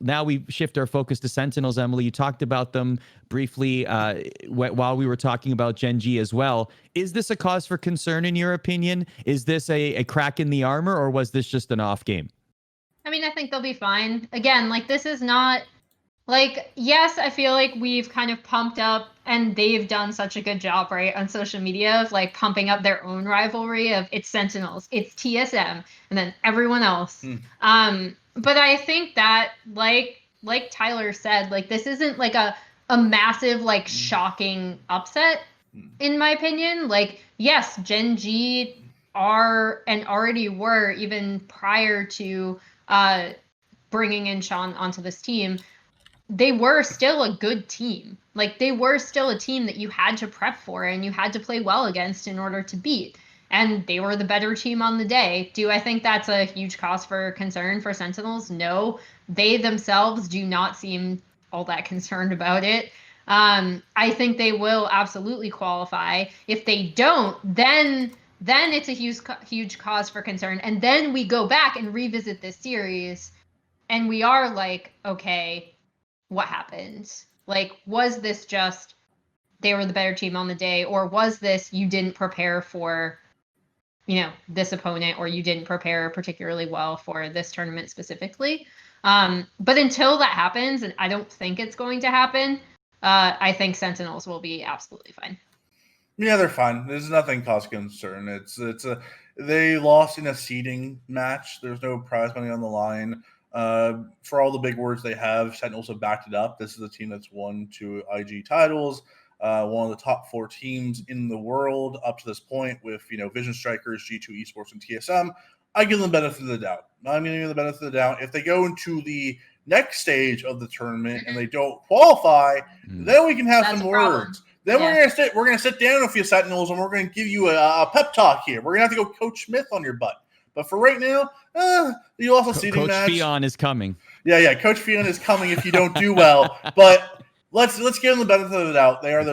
now we shift our focus to Sentinels. Emily, you talked about them briefly while we were talking about Gen G as well. Is this a cause for concern in your opinion? Is this a crack in the armor, or was this just an off game? I mean, I think they'll be fine. Again, like, this is not, like, yes, I feel like we've kind of pumped up, and they've done such a good job, right, on social media of, like, pumping up their own rivalry of it's Sentinels, it's TSM, and then everyone else. But I think that, like Tyler said, like, this isn't, like, a massive, like, shocking upset, in my opinion. Like, yes, Gen G are, and already were, even prior to bringing in Sean onto this team, they were still a good team. Like, they were still a team that you had to prep for and you had to play well against in order to beat. And they were the better team on the day. Do I think that's a huge cause for concern for Sentinels? No. They themselves do not seem all that concerned about it. I think they will absolutely qualify. If they don't, then it's a huge cause for concern. And then we go back and revisit this series, and we are like, okay, what happened? Like, was this just they were the better team on the day, or was this you didn't prepare for, this opponent, or you didn't prepare particularly well for this tournament specifically? But until that happens, and I don't think it's going to happen, I think Sentinels will be absolutely fine. Yeah, they're fine. There's nothing cause concern. They lost in a seeding match. There's no prize money on the line. For all the big words they have, Sentinels have backed it up. This is a team that's won 2 IG titles, one of the top 4 teams in the world up to this point with, Vision Strikers, G2 Esports, and TSM. I give them the benefit of the doubt. I'm giving them the benefit of the doubt. If they go into the next stage of the tournament and they don't qualify, then we can have some words. Then we're gonna sit down with you Sentinels, and we're gonna give you a pep talk here. We're gonna have to go Coach Smith on your butt. But for right now, you also seeding match. Coach Fion is coming. Yeah, Coach Fion is coming if you don't do well. But let's give them the benefit of the doubt. They are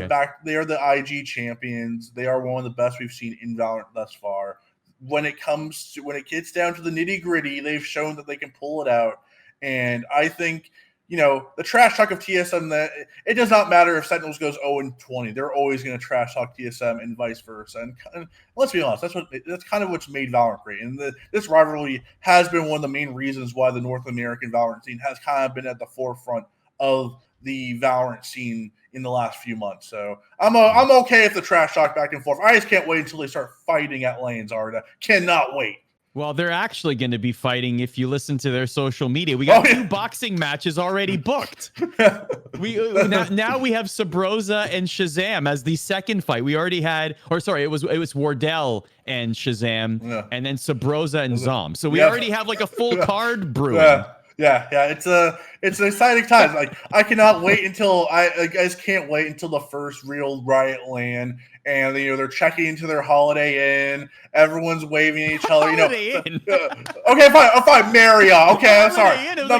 They are the IG champions. They are one of the best we've seen in VALORANT thus far. When it gets down to the nitty gritty, they've shown that they can pull it out. And I think, the trash talk of TSM, that it does not matter if Sentinels goes 0-20. They're always going to trash talk TSM and vice versa. And let's be honest, that's kind of what's made VALORANT great. And this rivalry has been one of the main reasons why the North American VALORANT scene has kind of been at the forefront of the VALORANT scene in the last few months. So I'm okay if the trash talk back and forth. I just can't wait until they start fighting at lanes, Arda. Cannot wait. Well, they're actually going to be fighting if you listen to their social media. We got 2 boxing matches already booked. Now we have Sabrosa and Shazam as the second fight. We already had, it was Wardell and Shazam, and then Sabrosa and Zom. So we already have like a full card brewing. Yeah. It's an exciting time. Like, I cannot wait until I just can't wait until the first real Riot LAN, and they're checking into their Holiday Inn. Everyone's waving at each other. Okay, fine. Marriott. Okay, I'm sorry. The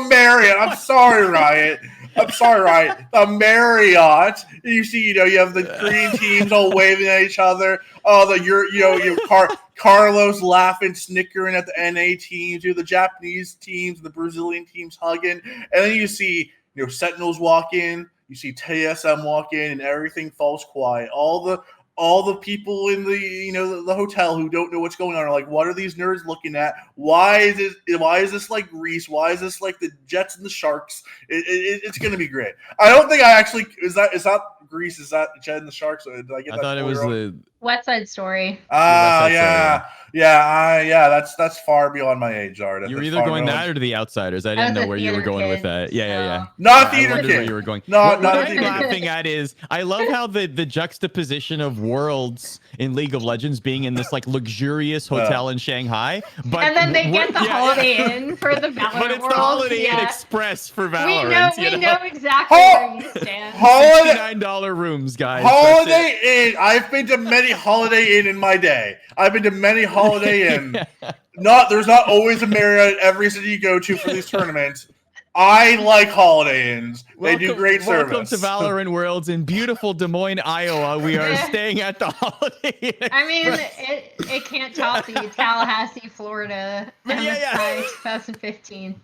Marriott. I'm sorry, Riot. The Marriott. You see, you have the green teams all waving at each other. Oh, Carlos laughing, snickering at the NA teams, the Japanese teams, the Brazilian teams hugging, and then you see Sentinels walk in, you see TSM walk in, and everything falls quiet. All the people in the hotel who don't know what's going on are like, what are these nerds looking at? Why is this like Greece? Why is this like the Jets and the Sharks? It's going to be great. I don't think is that Greece? Is that Jet and the Sharks? Did I get that? I thought it was the West Side Story. That's far beyond my age, Arda. You were either going that or to The Outsiders. I didn't know where you were going with that. Yeah. Not theater kid. Where you were going. What I'm laughing at is I love how the juxtaposition of worlds in League of Legends being in this like luxurious hotel in Shanghai, and then they get the Holiday Inn for the VALORANT but it's Worlds. the Holiday Inn Express for VALORANT. We know exactly where you stand. $69 rooms, guys. Holiday Inn. I've been to many Holiday Inn in my day. I've been to many Holiday Inn. There's not always a Marriott at every city you go to for these tournaments. I like Holiday Inns. They do great service. Welcome to VALORANT Worlds in beautiful Des Moines, Iowa. We are staying at the Holiday Inn. I mean, it can't top the Tallahassee, Florida MSI 2015.